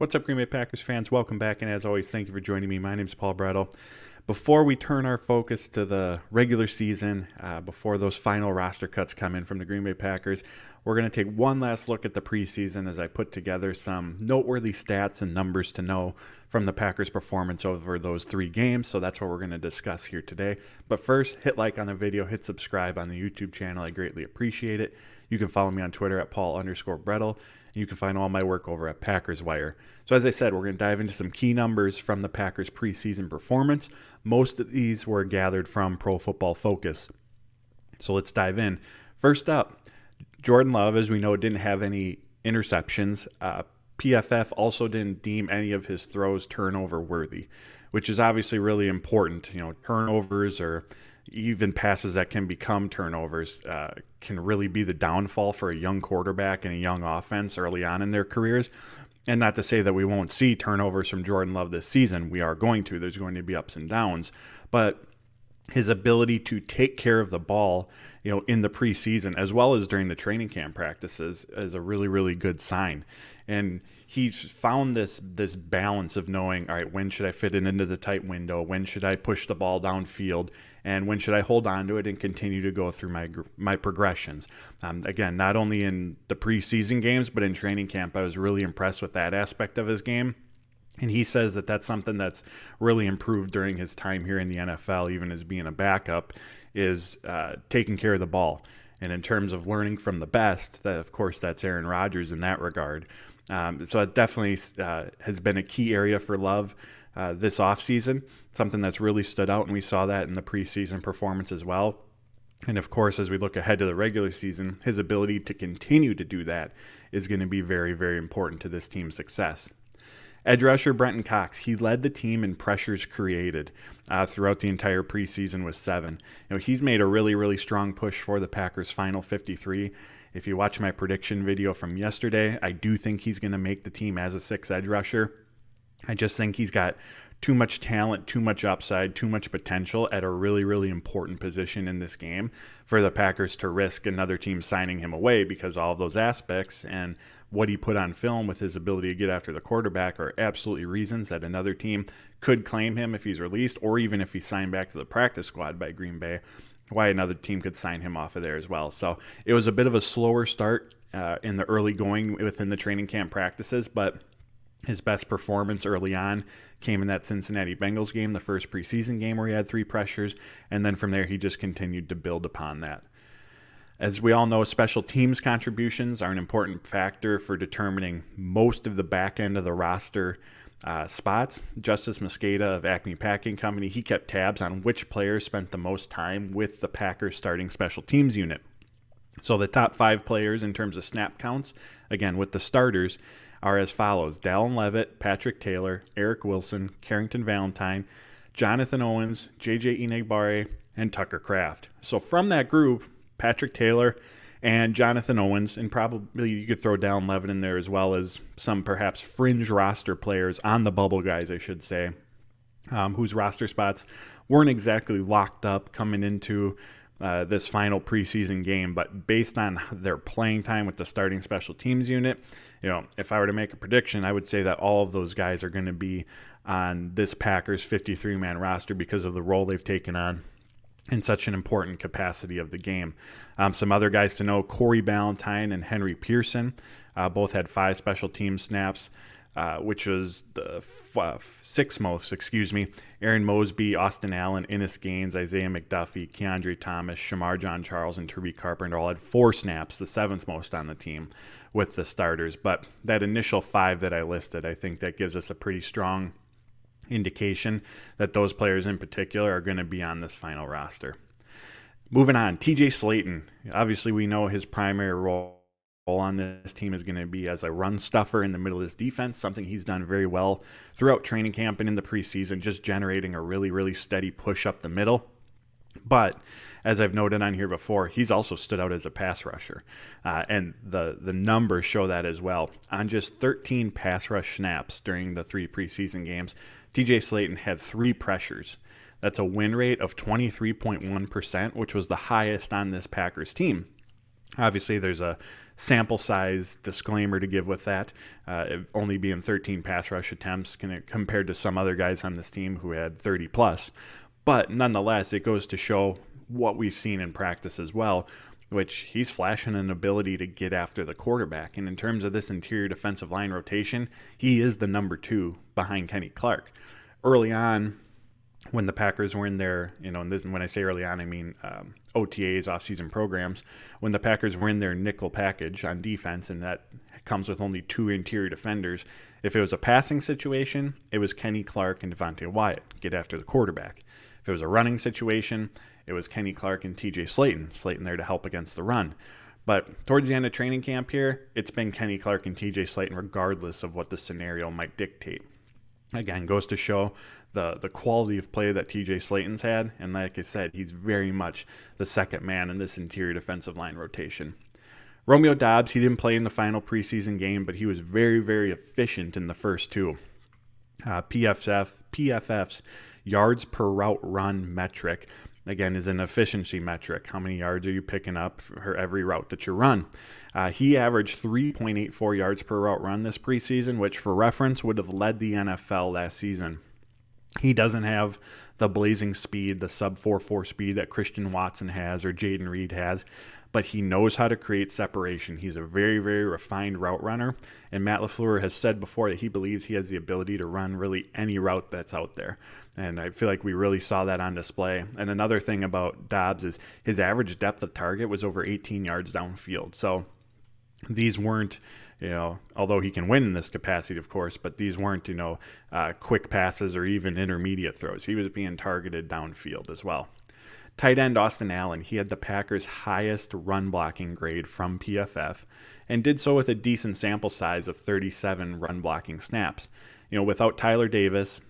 What's up, Green Bay Packers fans? Welcome back, and as always, thank you for joining me. My name is Paul Brettel. Before we turn our focus to the regular season, before those final roster cuts come in from the Green Bay Packers, we're going to take one last look at the preseason as I put together some noteworthy stats and numbers to know from the Packers' performance over those 3 games. So that's what we're going to discuss here today. But first, hit like on the video, hit subscribe on the YouTube channel. I greatly appreciate it. You can follow me on Twitter at Paul_Brettel. You can find all my work over at Packers Wire. So as I said, we're going to dive into some key numbers from the Packers' preseason performance. Most of these were gathered from Pro Football Focus. So let's dive in. First up, Jordan Love, as we know, didn't have any interceptions. PFF also didn't deem any of his throws turnover worthy, which is obviously really important. Turnovers or even passes that can become turnovers can really be the downfall for a young quarterback and a young offense early on in their careers. And not to say that we won't see turnovers from Jordan Love this season. We are going to. There's going to be ups and downs. But his ability to take care of the ball, in the preseason as well as during the training camp practices is a really, really good sign. And he's found this balance of knowing, all right, when should I fit it into the tight window? When should I push the ball downfield? And when should I hold on to it and continue to go through my progressions? Again, not only in the preseason games, but in training camp, I was really impressed with that aspect of his game. And he says that that's something that's really improved during his time here in the NFL, even as being a backup, is taking care of the ball. And in terms of learning from the best, of course, that's Aaron Rodgers in that regard. So it definitely has been a key area for Love this offseason, something that's really stood out, and we saw that in the preseason performance as well. And of course, as we look ahead to the regular season, his ability to continue to do that is going to be very, very important to this team's success. Edge rusher Brenton Cox, he led the team in pressures created throughout the entire preseason with 7. He's made a really, really strong push for the Packers' final 53. If you watch my prediction video from yesterday, I do think he's going to make the team as a 6 edge rusher. I just think he's got too much talent, too much upside, too much potential at a really, really important position in this game for the Packers to risk another team signing him away, because all of those aspects and what he put on film with his ability to get after the quarterback are absolutely reasons that another team could claim him if he's released, or even if he's signed back to the practice squad by Green Bay, why another team could sign him off of there as well. So it was a bit of a slower start in the early going within the training camp practices, but his best performance early on came in that Cincinnati Bengals game, the first preseason game where he had 3 pressures, and then from there he just continued to build upon that. As we all know, special teams contributions are an important factor for determining most of the back end of the roster spots. Justice Mosqueda of Acme Packing Company, he kept tabs on which players spent the most time with the Packers starting special teams unit. So the top 5 players in terms of snap counts, again with the starters, are as follows: Dallin Leavitt, Patrick Taylor, Eric Wilson, Carrington Valentine, Jonathan Owens, J.J. Enagbare, and Tucker Kraft. So from that group, Patrick Taylor and Jonathan Owens, and probably you could throw Dallin Leavitt in there as well as some perhaps fringe roster players, on the bubble guys, I should say, whose roster spots weren't exactly locked up coming into this final preseason game, but based on their playing time with the starting special teams unit, if I were to make a prediction, I would say that all of those guys are going to be on this Packers 53-man roster because of the role they've taken on in such an important capacity of the game. Some other guys to know: Corey Ballantyne and Henry Pearson both had 5 special team snaps, which was the 6th most, Aaron Mosby, Austin Allen, Ennis Gaines, Isaiah McDuffie, Keandre Thomas, Shamar John Charles, and Tariq Carpenter all had 4 snaps, the 7th most on the team with the starters. But that initial 5 that I listed, I think that gives us a pretty strong indication that those players in particular are going to be on this final roster. Moving on, TJ Slayton. Obviously, we know his primary role on this team is going to be as a run stuffer in the middle of this defense, something he's done very well throughout training camp and in the preseason, just generating a really, really steady push up the middle. But as I've noted on here before, he's also stood out as a pass rusher, and the numbers show that as well. On just 13 pass rush snaps during the 3 preseason games, TJ Slayton had 3 pressures. That's a win rate of 23.1%, which was the highest on this Packers team. Obviously, there's a sample size disclaimer to give with that, only being 13 pass rush attempts compared to some other guys on this team who had 30 plus. But nonetheless, it goes to show what we've seen in practice as well, which he's flashing an ability to get after the quarterback. And in terms of this interior defensive line rotation, he is the number 2 behind Kenny Clark. Early on, when the Packers were in their, and when I say early on, I mean OTAs, off-season programs, when the Packers were in their nickel package on defense, and that comes with only 2 interior defenders, if it was a passing situation, it was Kenny Clark and Devontae Wyatt, get after the quarterback. If it was a running situation, it was Kenny Clark and TJ Slayton there to help against the run. But towards the end of training camp here, it's been Kenny Clark and TJ Slayton regardless of what the scenario might dictate. Again, goes to show the quality of play that TJ Slayton's had. And like I said, he's very much the second man in this interior defensive line rotation. Romeo Dobbs, he didn't play in the final preseason game, but he was very, very efficient in the first 2. PFF's yards per route run metric, again, is an efficiency metric. How many yards are you picking up for every route that you run? He averaged 3.84 yards per route run this preseason, which for reference would have led the NFL last season. He doesn't have the blazing speed, the sub 4.4 speed that Christian Watson has or Jaden Reed has, but he knows how to create separation. He's a very, very refined route runner, and Matt LaFleur has said before that he believes he has the ability to run really any route that's out there, and I feel like we really saw that on display. And another thing about Dobbs is his average depth of target was over 18 yards downfield, so these weren't, although he can win in this capacity, of course, but these weren't, quick passes or even intermediate throws. He was being targeted downfield as well. Tight end Austin Allen, he had the Packers' highest run blocking grade from PFF and did so with a decent sample size of 37 run blocking snaps. Without Tyler Davis,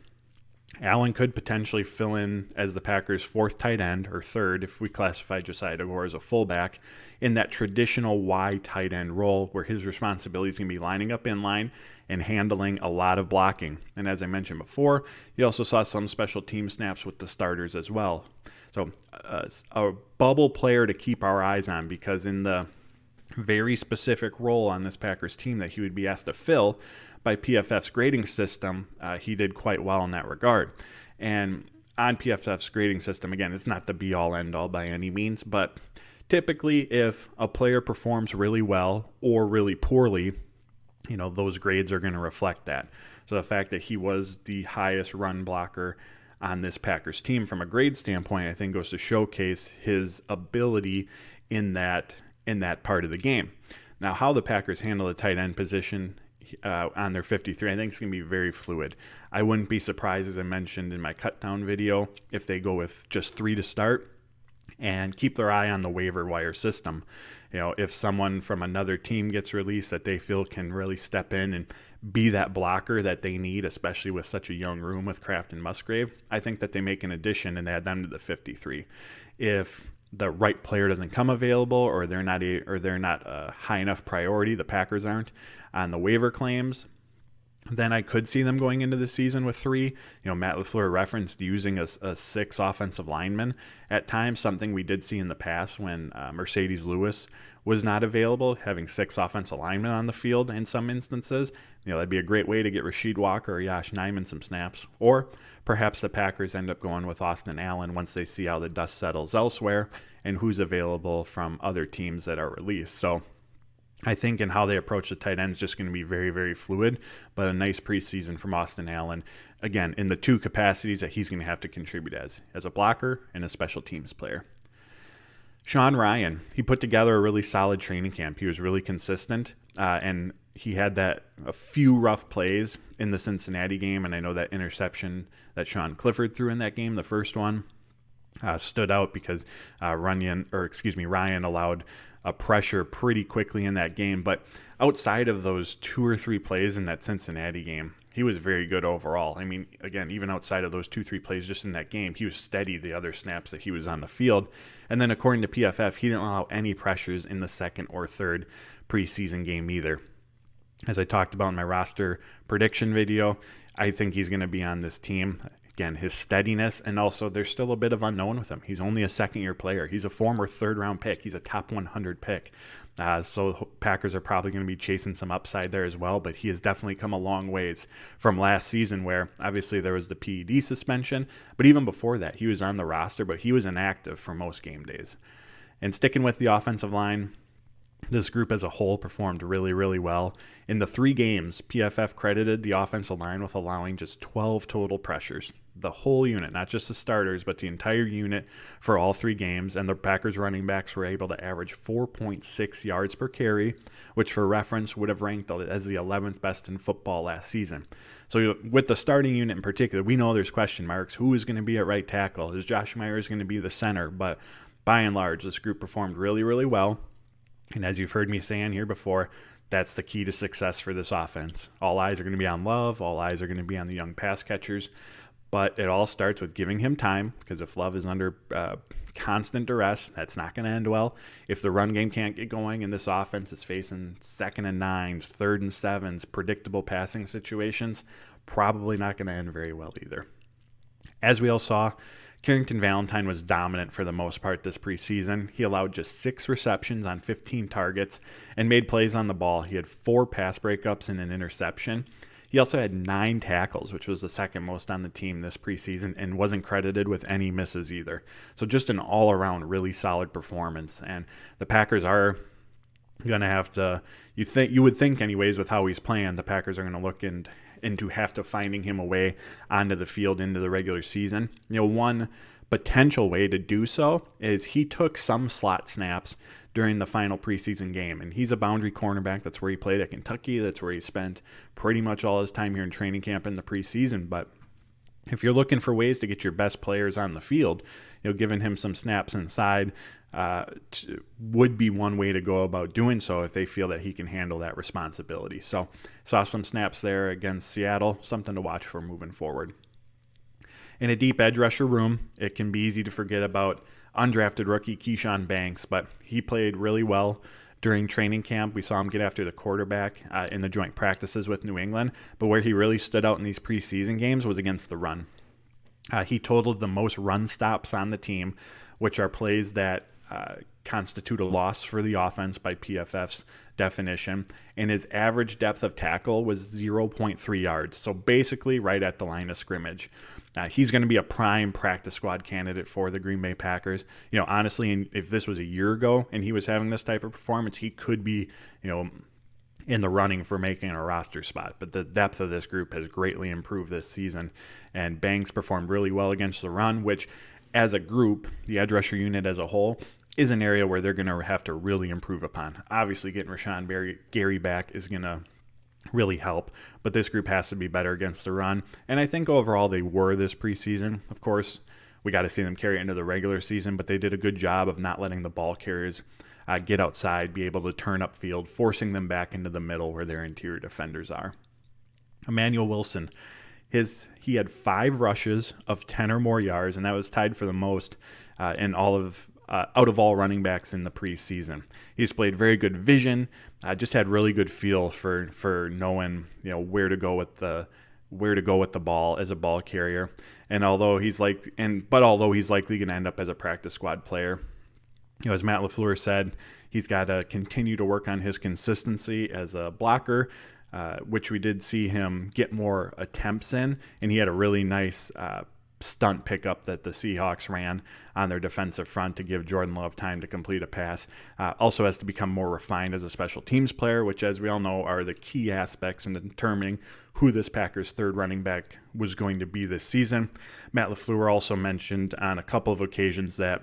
Allen could potentially fill in as the Packers' 4th tight end, or 3rd if we classify Josiah DeGore as a fullback, in that traditional Y tight end role where his responsibility is going to be lining up in line and handling a lot of blocking. And as I mentioned before, you also saw some special team snaps with the starters as well. So a bubble player to keep our eyes on, because in the very specific role on this Packers team that he would be asked to fill by PFF's grading system, he did quite well in that regard. And on PFF's grading system, again, it's not the be-all, end-all by any means, but typically if a player performs really well or really poorly, those grades are going to reflect that. So the fact that he was the highest run blocker on this Packers team from a grade standpoint, I think goes to showcase his ability in that part of the game. Now, how the Packers handle the tight end position on their 53, I think it's going to be very fluid. I wouldn't be surprised, as I mentioned in my cut down video, if they go with just 3 to start and keep their eye on the waiver wire system. If someone from another team gets released that they feel can really step in and be that blocker that they need, especially with such a young room with Kraft and Musgrave, I think that they make an addition and add them to the 53. If the right player doesn't come available, or they're not a high enough priority, the Packers aren't on the waiver claims, then I could see them going into the season with 3. Matt LaFleur referenced using a 6 offensive lineman at times, something we did see in the past when Mercedes Lewis was not available, having 6 offensive linemen on the field in some instances. That'd be a great way to get Rasheed Walker or Yosh Nijman some snaps. Or perhaps the Packers end up going with Austin Allen once they see how the dust settles elsewhere and who's available from other teams that are released. So I think in how they approach the tight end is just going to be very, very fluid, but a nice preseason from Austin Allen, again, in the 2 capacities that he's going to have to contribute as a blocker and a special teams player. Sean Ryan, he put together a really solid training camp. He was really consistent, and he had a few rough plays in the Cincinnati game, and I know that interception that Sean Clifford threw in that game, the first one, stood out because Ryan allowed a pressure pretty quickly in that game. But outside of those 2 or 3 plays in that Cincinnati game, he was very good overall. I mean, again, even outside of those 2-3 plays just in that game, he was steady the other snaps that he was on the field. And then according to PFF, he didn't allow any pressures in the 2nd or 3rd preseason game either. As I talked about in my roster prediction video, I think he's going to be on this team. Again, his steadiness, and also there's still a bit of unknown with him. He's only a second-year player. He's a former third-round pick. He's a top 100 pick. So Packers are probably going to be chasing some upside there as well, but he has definitely come a long ways from last season where obviously there was the PED suspension, but even before that, he was on the roster, but he was inactive for most game days. And sticking with the offensive line, this group as a whole performed really, really well. In the 3 games, PFF credited the offensive line with allowing just 12 total pressures. The whole unit, not just the starters, but the entire unit for all 3 games. And the Packers running backs were able to average 4.6 yards per carry, which for reference would have ranked as the 11th best in football last season. So with the starting unit in particular, we know there's question marks. Who is going to be at right tackle? Is Josh Myers going to be the center? But by and large, this group performed really, really well. And as you've heard me saying here before, that's the key to success for this offense. All eyes are going to be on Love. All eyes are going to be on the young pass catchers. But it all starts with giving him time, because if Love is under constant duress, that's not going to end well. If the run game can't get going and this offense is facing 2nd and 9s, 3rd and 7s, predictable passing situations, probably not going to end very well either. As we all saw, Carrington Valentine was dominant for the most part this preseason. He allowed just 6 receptions on 15 targets and made plays on the ball. He had 4 pass breakups and an interception. He also had 9 tackles, which was the second most on the team this preseason, and wasn't credited with any misses either. So just an all-around really solid performance. And the Packers are going to have to, you would think anyways with how he's playing, the Packers are going to look into have to finding him a way onto the field into the regular season. One potential way to do so is he took some slot snaps during the final preseason game, and he's a boundary cornerback. That's where he played at Kentucky. That's where he spent pretty much all his time here in training camp in the preseason. But if you're looking for ways to get your best players on the field, giving him some snaps inside would be one way to go about doing so if they feel that he can handle that responsibility. So saw some snaps there against Seattle, something to watch for moving forward. In a deep edge rusher room, it can be easy to forget about undrafted rookie Keyshawn Banks, but he played really well during training camp. We saw him get after the quarterback in the joint practices with New England, but where he really stood out in these preseason games was against the run. He totaled the most run stops on the team, which are plays that constitute a loss for the offense by PFF's definition, and his average depth of tackle was 0.3 yards, so basically right at the line of scrimmage. He's going to be a prime practice squad candidate for the Green Bay Packers. Honestly, if this was a year ago and he was having this type of performance, he could be, in the running for making a roster spot. But the depth of this group has greatly improved this season, and Banks performed really well against the run, which as a group, the edge rusher unit as a whole, is an area where they're going to have to really improve upon. Obviously, getting Rashawn Gary back is going to really help, but this group has to be better against the run, and I think overall they were this preseason. Of course, we got to see them carry it into the regular season, but they did a good job of not letting the ball carriers get outside, be able to turn upfield, forcing them back into the middle where their interior defenders are. Emmanuel Wilson, he had 5 rushes of 10 or more yards, and that was tied for the most in all of out of all running backs in the preseason. He displayed very good vision, just had really good feel for knowing where to go with the ball as a ball carrier. And although he's likely going to end up as a practice squad player, as Matt LaFleur said, he's got to continue to work on his consistency as a blocker, which we did see him get more attempts in, and he had a really nice stunt pickup that the Seahawks ran on their defensive front to give Jordan Love time to complete a pass. Also has to become more refined as a special teams player, which, as we all know, are the key aspects in determining who this Packers third running back was going to be this season. Matt LaFleur also mentioned on a couple of occasions that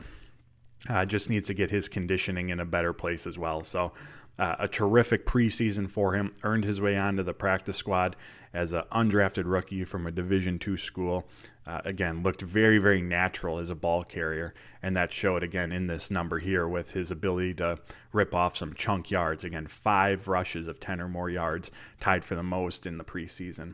just needs to get his conditioning in a better place as well. So a terrific preseason for him, earned his way onto the practice squad as an undrafted rookie from a Division II school. Again, looked very, very natural as a ball carrier, and that showed again in this number here with his ability to rip off some chunk yards. Again, 5 rushes of 10 or more yards, tied for the most in the preseason.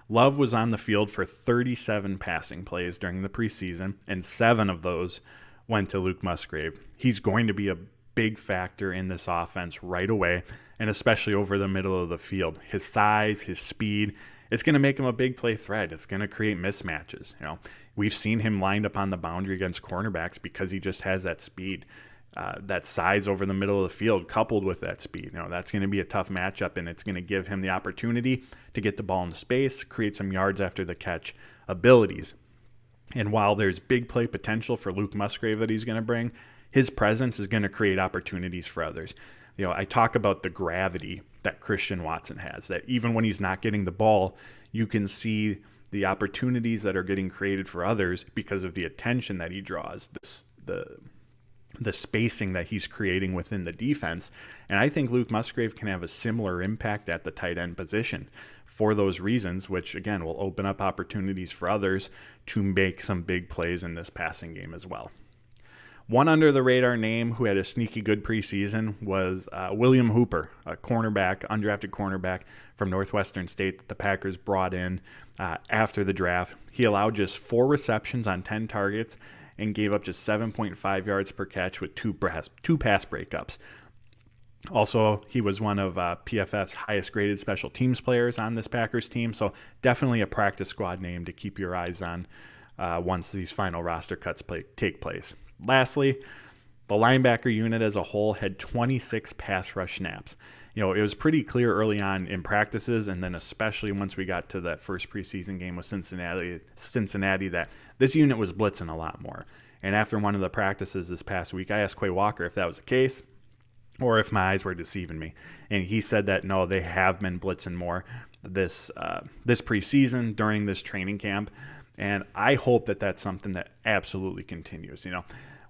Love was on the field for 37 passing plays during the preseason, and 7 of those went to Luke Musgrave. He's going to be a big factor in this offense right away, and especially over the middle of the field. His size, his speed, it's going to make him a big play threat. It's going to create mismatches. We've seen him lined up on the boundary against cornerbacks because he just has that speed, that size over the middle of the field coupled with that speed. That's going to be a tough matchup, and it's going to give him the opportunity to get the ball into space, create some yards after the catch abilities. And while there's big play potential for Luke Musgrave that he's going to bring, his presence is going to create opportunities for others. I talk about the gravity that Christian Watson has, that even when he's not getting the ball, you can see the opportunities that are getting created for others because of the attention that he draws, the spacing that he's creating within the defense. And I think Luke Musgrave can have a similar impact at the tight end position for those reasons, which again will open up opportunities for others to make some big plays in this passing game as well. One under the radar name who had a sneaky good preseason was William Hooper, a cornerback, undrafted cornerback from Northwestern State that the Packers brought in after the draft. He allowed just 4 receptions on 10 targets and gave up just 7.5 yards per catch with two pass breakups. Also, he was one of PFF's highest graded special teams players on this Packers team, so definitely a practice squad name to keep your eyes on once these final roster cuts take place. Lastly, the linebacker unit as a whole had 26 pass rush snaps. It was pretty clear early on in practices, and then especially once we got to that first preseason game with Cincinnati, that this unit was blitzing a lot more. And after one of the practices this past week, I asked Quay Walker if that was the case or if my eyes were deceiving me. And he said that no, they have been blitzing more this preseason during this training camp. And I hope that that's something that absolutely continues.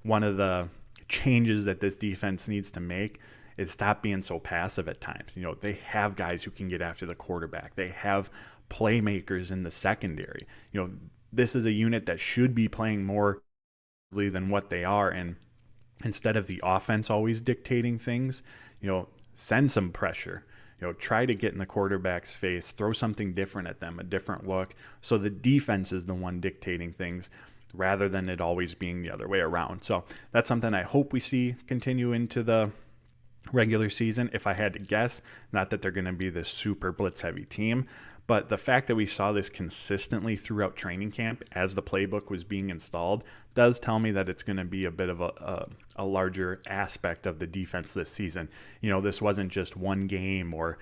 One of the changes that this defense needs to make is stop being so passive at times. They have guys who can get after the quarterback. They have playmakers in the secondary. This is a unit that should be playing more than what they are. And instead of the offense always dictating things, send some pressure. Try to get in the quarterback's face, throw something different at them, a different look. So the defense is the one dictating things rather than it always being the other way around. So that's something I hope we see continue into the regular season. If I had to guess, not that they're going to be this super blitz heavy team, but the fact that we saw this consistently throughout training camp as the playbook was being installed does tell me that it's going to be a bit of a larger aspect of the defense this season. This wasn't just one game or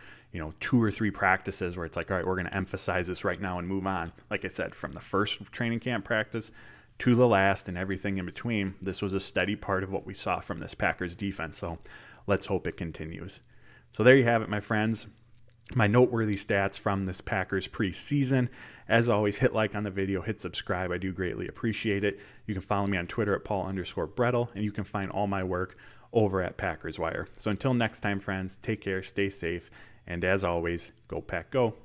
2 or 3 practices where it's like, all right, we're going to emphasize this right now and move on. Like I said, from the first training camp practice to the last and everything in between, this was a steady part of what we saw from this Packers defense. So let's hope it continues. So there you have it, my friends. My noteworthy stats from this Packers preseason. As always, hit like on the video, hit subscribe. I do greatly appreciate it. You can follow me on Twitter at Paul_Brettel, and you can find all my work over at Packers Wire. So until next time, friends, take care, stay safe, and as always, go Pack Go.